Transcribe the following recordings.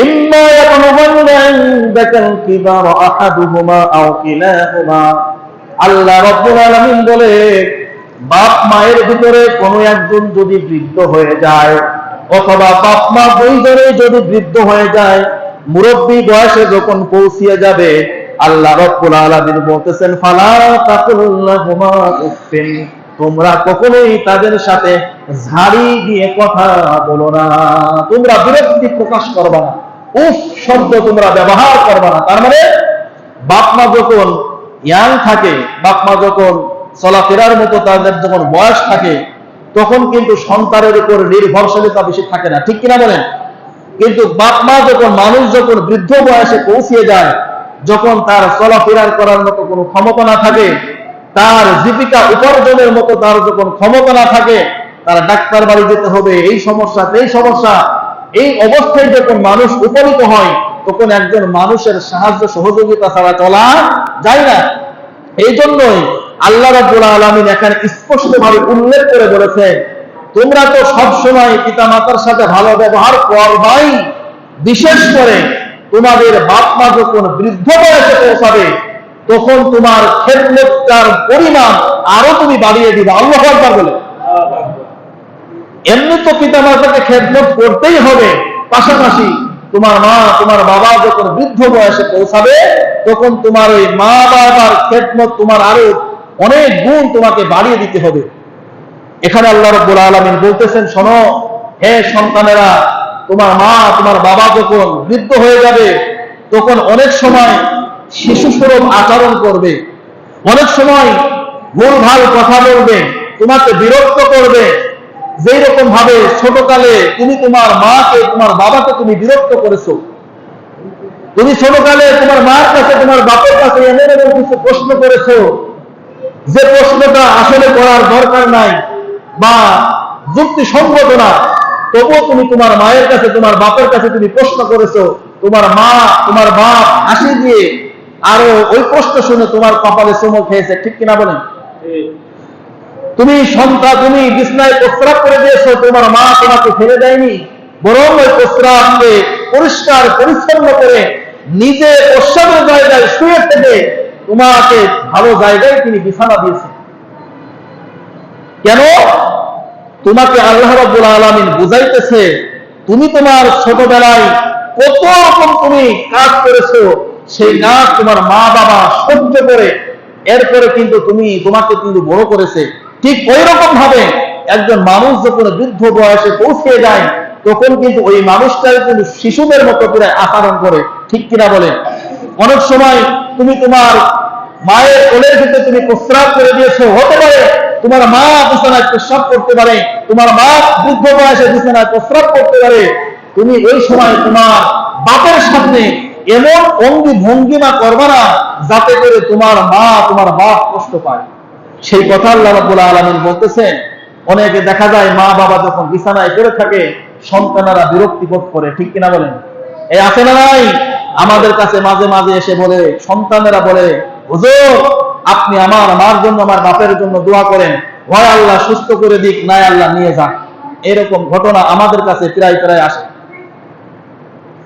ইম্মা ইয়াবলুগান্না ইনদাকাল কিবারা আহাদুহুমা আও কিলাহুমা। আল্লাহ রাব্বুল আলামিন বলে, বাপ মায়ের ভিতরে কোনো একজন যদি বৃদ্ধ হয়ে যায়, অথবা বাপ মা দুইজনে যদি বৃদ্ধ হয়ে যায়, মুরব্বী বয়সে যখন পৌঁছিয়ে যাবে, আল্লাহ রাব্বুল আলামিন বলতেছেন, ফালা তাকুল লাহুমা উফিন, তোমরা কখনোই তাদের সাথে ঝাড়ি দিয়ে কথা বলো না, তোমরা বিরক্তি প্রকাশ করবা না, উফ শব্দ তোমরা ব্যবহার করবা না। তার মানে বাপ মা যখন ইয়াং থাকে, বাপ মা যখন চলাফেরার মতো তাদের যখন বয়স থাকে, তখন কিন্তু সন্তানের উপর নির্ভরশীলতা বেশি থাকে না, ঠিক কিনা বলেন? কিন্তু বাপ মা যখন, মানুষ যখন বৃদ্ধ বয়সে পৌঁছিয়ে যায়, যখন তার চলাফেরার করার মতো কোনো ক্ষমতা না থাকে, তার জীবিকা উপার্জনের মতো তার যখন ক্ষমতা না থাকে, তার ডাক্তার বাড়ি যেতে হবে, এই সমস্যা সেই সমস্যা, এই অবস্থায় যখন মানুষ উপনীত হয়, তখন একজন মানুষের সাহায্য সহযোগিতা ছাড়া চলা যায় না। এই জন্যই আল্লাহ রাব্বুল আলামিন এখানে স্পষ্টভাবে উল্লেখ করে বলেছে, তোমরা তো সবসময় পিতা মাতার সাথে ভালো ব্যবহার করবাই, বিশেষ করে তোমাদের বাপ মা যখন বৃদ্ধ বয়সে পৌঁছাবে, তখন তোমার খেদমতের পরিমাণ আরো তুমি বাড়িয়ে দিবা। আল্লাহু আকবার বলে। এমনি তো পিতা মাতাকে খেদমত করতেই হবে, পাশাপাশি তোমার মা তোমার বাবা যখন বৃদ্ধ বয়সে পৌঁছাবে, তখন তোমার ওই মা বাবার খেদমত তোমার আরো অনেক গুণ তোমাকে বাড়িয়ে দিতে হবে। এখানে আল্লাহ রাব্বুল আলামিন বলতেছেন, শোনো হে সন্তানেরা, তোমার মা তোমার বাবা যখন বৃদ্ধ হয়ে যাবে, তখন অনেক সময় শিশু স্বরূপ আচরণ করবে, অনেক সময় ভুলভাল কথা বলবে, তোমাকে বিরক্ত করবে। যেই রকম ভাবে ছোটকালে তুমি তোমার মাকে তোমার বাবাকে তুমি বিরক্ত করেছো, তুমি ছোটকালে তোমার মার কাছে তোমার বাপের কাছে এমন এমন কিছু প্রশ্ন করেছো, যে প্রশ্নটা আসলে করার দরকার নাই বা যুক্তিসঙ্গত না, তবুও তুমি তোমার মায়ের কাছে তোমার বাপের কাছে তুমি প্রশ্ন করেছো, তোমার মা তোমার বাপ হাসি দিয়ে আরো ওই প্রশ্ন শুনে তোমার কপালে চুমো খেয়েছে, ঠিক কিনা বলেন? তুমি সন্তান, তুমি বিছনায় প্রস্রাব করে দিয়েছো, তোমার মা তোমাকে ফেলে দেয়নি, বরং ওই প্রস্রাবকে পরিষ্কার পরিচ্ছন্ন করে নিজে প্রস্রাবের জায়গায় শুয়ে থেকে তোমাকে ভালো জায়গায় তিনি বিছানা দিয়েছেন। কেন? তোমাকে আল্লাহ রাব্বুল আলামিন বুঝাইতেছে, তুমি তোমার ছোটবেলায় কত রকম তুমি কাজ করেছো, সেই কাজ তোমার মা বাবা সহ্য করে এরপরে কিন্তু তোমাকে কিন্তু বড় করেছে। ঠিক ওই রকম ভাবে একজন মানুষ যখন বৃদ্ধ বয়সে পৌঁছে যায়, তখন কিন্তু ওই মানুষটাই কিন্তু শিশুদের মতো করে আচরণ করে, ঠিক কিনা বলে? অনেক সময় তুমি তোমার মায়ের কোলের ভিতরে তুমি প্রস্রাব করে দিয়েছো, হতে পারে তোমার মা বিছানায় প্রস্রাব করতে পারে, তোমার মা বৃদ্ধ বয়সে বিছানায় প্রস্রাব করতে পারে, তুমি ওই সময় তোমার বাপের সামনে এমন অঙ্গি ভঙ্গিমা করবে না যাতে করে তোমার মা তোমার বাপ কষ্ট পায়। সেই কথা আল্লাহ রাব্বুল আলামিন বলতেছেন। অনেকে দেখা যায় মা বাবা যখন বিছানায় পড়ে থাকে, সন্তানেরা বিরক্তি বোধ করে, ঠিক কিনা বলেন? এই আছে না নাই? আমাদের কাছে মাঝে মাঝে এসে বলে, সন্তানেরা বলে, হুজুর আপনি আমার মার জন্য আমার বাপের জন্য দোয়া করেন, হয় আল্লাহ সুস্থ করে দিক, নাই আল্লাহ নিয়ে যাক। এরকম ঘটনা আমাদের কাছে প্রায় প্রায় আসে।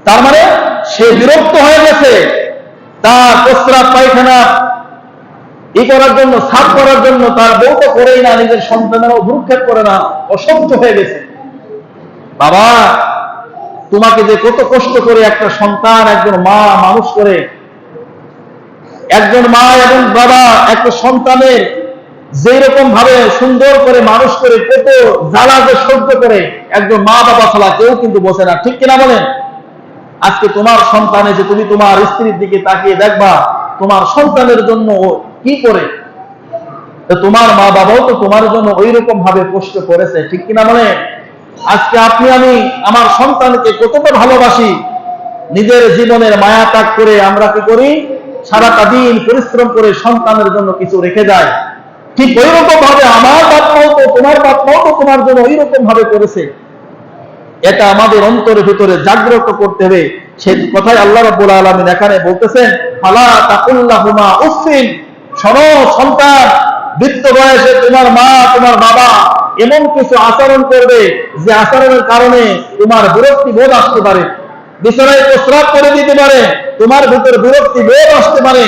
তার মানে সে বিরক্ত হয়ে গেছে, তার প্রস্রাব পায়খানা করার জন্য, সাফ করার জন্য তার বউ তো করেই না, নিজের সন্তানেরাও ভ্রুক্ষেপ করে না, অসহ্য হয়ে গেছে। বাবা, তোমাকে যে কত কষ্ট করে একটা সন্তান, একজন মা মানুষ করে, একজন মা এবং বাবা একটা সন্তানের যেই রকম ভাবে সুন্দর করে মানুষ করে, কত জ্বালা যে সহ্য করে, একজন মা বাবা ছাড়া কেউ কিন্তু বোঝে না, ঠিক কিনা বলেন? আজকে তোমার সন্তানে যে তুমি তোমার স্ত্রীর দিকে তাকিয়ে দেখবা, তোমার সন্তানের জন্য কি করে, তোমার মা বাবাও তো তোমার জন্য ওই রকম ভাবে কষ্ট করেছে, ঠিক কিনা বলে? আজকে আপনি আমি আমার সন্তানকে কতটা ভালোবাসি, নিজের জীবনের মায়া ত্যাগ করে আমরা কি করি, সারাটা দিন পরিশ্রম করে সন্তানের জন্য কিছু রেখে যায়। ঠিক ওই রকম ভাবে আমার বাপ মাও তো, তোমার বাপ মাও তো তোমার জন্য ওই রকম ভাবে করেছে। এটা আমাদের অন্তরের ভিতরে জাগ্রত করতে হবে। সেই কথাই আল্লাহ রাব্বুল আলামিন এখানে বলতেছেন, ফালা তাকুল লাহুমা উফিন, শোনো সন্তান, বৃদ্ধ বয়সে তোমার মা তোমার বাবা এমন কিছু আচরণ করবে যে আচরণের কারণে তোমার বিরক্তি বোধ আসতে পারে, বিছানায় প্রস্রাব করে দিতে পারে, তোমার ভিতর বিরক্তি বোধ আসতে পারে,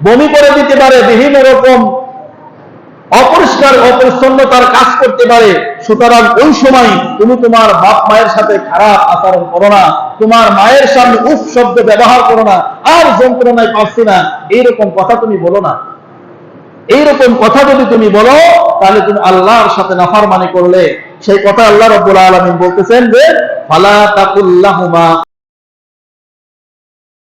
বমি করে দিতে পারে, বিভিন্ন রকম অপরিষ্কার অপরিচ্ছন্নতার কাজ করতে পারে। সুতরাং ওই সময় তুমি তোমার বাপ মায়ের সাথে খারাপ আচরণ করো না, তোমার মায়ের সামনে উফ শব্দ ব্যবহার করো না, আর যন্ত্রণায় পাচ্ছি না এইরকম কথা তুমি বলো না। এইরকম কথা যদি তুমি বলো তাহলে তুমি আল্লাহর সাথে নাফরমানি করলে। সেই কথা আল্লাহ রাব্বুল আলামিন বলতেছেন যে ফালা তাকুল্লাহুমা